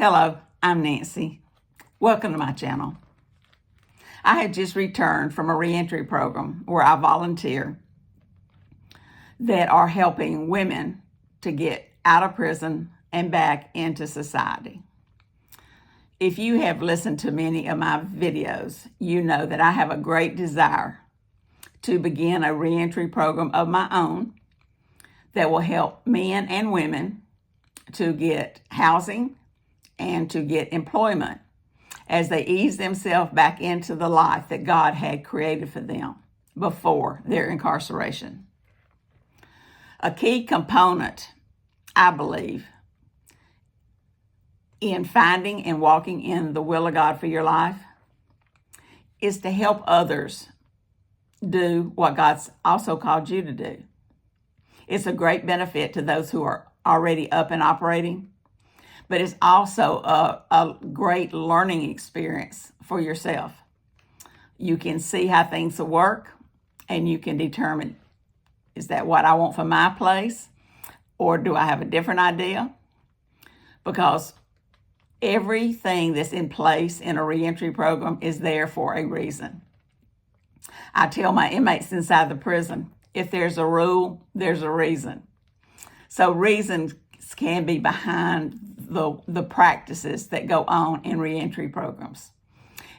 Hello, I'm Nancy. Welcome to my channel. I had just returned from a reentry program where I volunteer that are helping women to get out of prison and back into society. If you have listened to many of my videos, you know that I have a great desire to begin a reentry program of my own that will help men and women to get housing and to get employment as they ease themselves back into the life that God had created for them before their incarceration. A key component, I believe, in finding and walking in the will of God for your life is to help others do what God's also called you to do. It's a great benefit to those who are already up and operating, but it's also a great learning experience for yourself. You can see how things will work, and you can determine, is that what I want for my place, or do I have a different idea? Because everything that's in place in a reentry program is there for a reason. I tell my inmates inside the prison, if there's a rule, there's a reason. So reasons can be behind the practices that go on in reentry programs.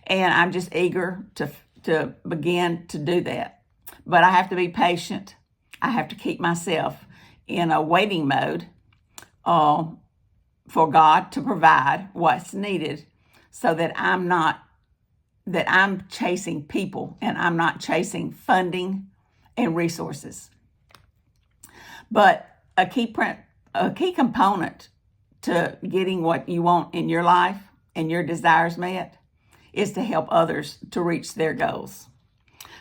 And I'm just eager to begin to do that. But I have to be patient. I have to keep myself in a waiting mode for God to provide what's needed so that I'm chasing people and I'm not chasing funding and resources. But a key component to getting what you want in your life and your desires met is to help others to reach their goals.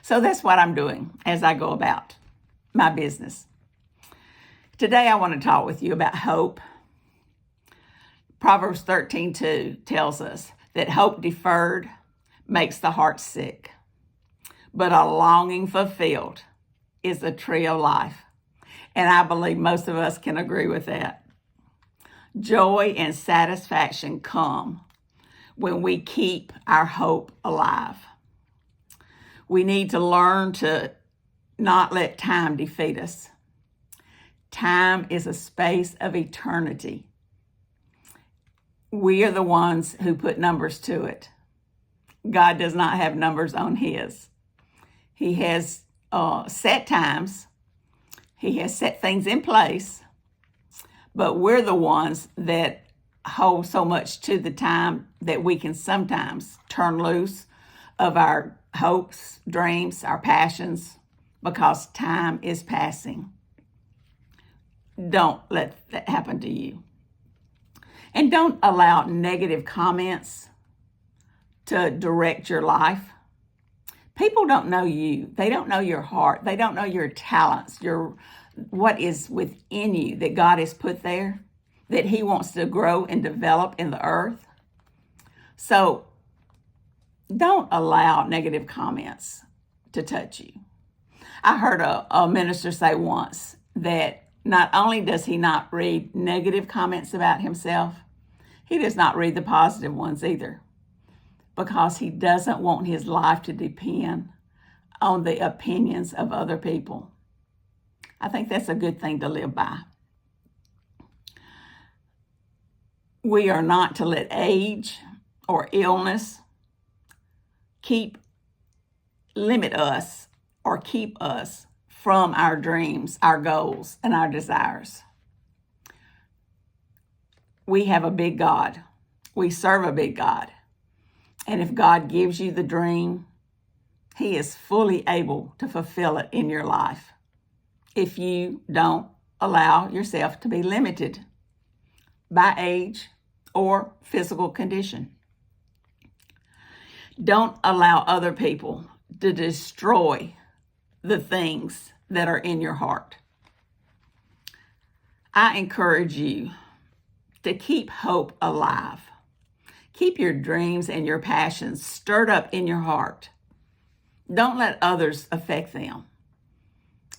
So that's what I'm doing as I go about my business. Today I want to talk with you about hope. Proverbs 13:2 tells us that hope deferred makes the heart sick, but a longing fulfilled is a tree of life. And I believe most of us can agree with that. Joy and satisfaction come when we keep our hope alive. We need to learn to not let time defeat us. Time is a space of eternity. We are the ones who put numbers to it. God does not have numbers on his. He has set times. He has set things in place, but we're the ones that hold so much to the time that we can sometimes turn loose of our hopes, dreams, our passions, because time is passing. Don't let that happen to you. And don't allow negative comments to direct your life. People don't know you. They don't know your heart. They don't know your talents, what is within you that God has put there, that he wants to grow and develop in the earth. So don't allow negative comments to touch you. I heard a minister say once that not only does he not read negative comments about himself, he does not read the positive ones either, because he doesn't want his life to depend on the opinions of other people. I think that's a good thing to live by. We are not to let age or illness limit us or keep us from our dreams, our goals, and our desires. We have a big God. We serve a big God. And if God gives you the dream, he is fully able to fulfill it in your life if you don't allow yourself to be limited by age or physical condition. Don't allow other people to destroy the things that are in your heart. I encourage you to keep hope alive. Keep your dreams and your passions stirred up in your heart. Don't let others affect them.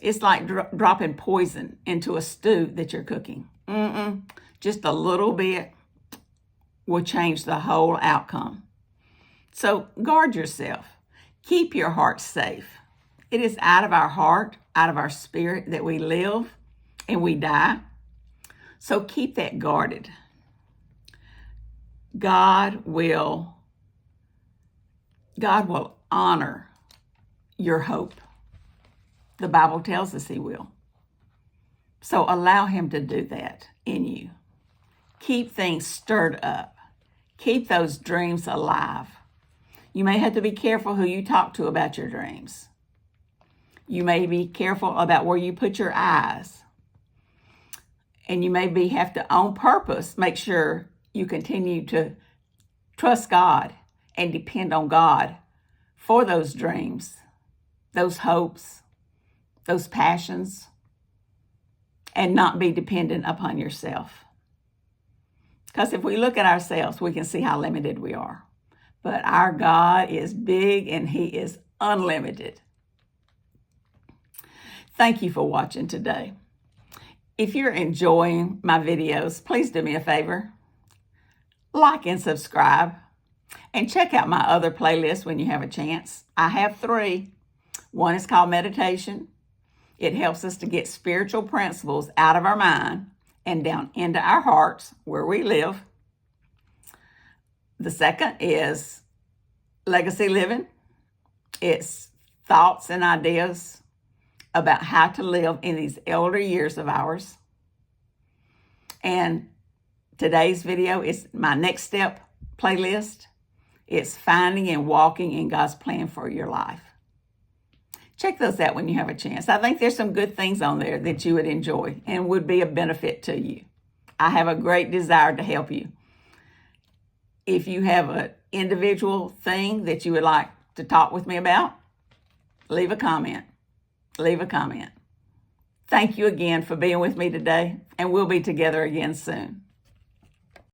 It's like dropping poison into a stew that you're cooking. Just a little bit will change the whole outcome. So guard yourself. Keep your heart safe. It is out of our heart, out of our spirit that we live and we die. So keep that guarded. God will honor your hope. The Bible tells us He will. So allow Him to do that in you. Keep things stirred up. Keep those dreams alive. You may have to be careful who you talk to about your dreams. You may be careful about where you put your eyes. And you may have to, on purpose, make sure you continue to trust God and depend on God for those dreams, those hopes, those passions, and not be dependent upon yourself. Because if we look at ourselves, we can see how limited we are. But our God is big and He is unlimited. Thank you for watching today. If you're enjoying my videos, please do me a favor. Like and subscribe. And check out my other playlists when you have a chance. I have 3. One is called Meditation. It helps us to get spiritual principles out of our mind and down into our hearts where we live. The second is Legacy Living. It's thoughts and ideas about how to live in these elder years of ours. And today's video is my Next Step playlist. It's finding and walking in God's plan for your life. Check those out when you have a chance. I think there's some good things on there that you would enjoy and would be a benefit to you. I have a great desire to help you. If you have an individual thing that you would like to talk with me about, leave a comment. Leave a comment. Thank you again for being with me today, and we'll be together again soon.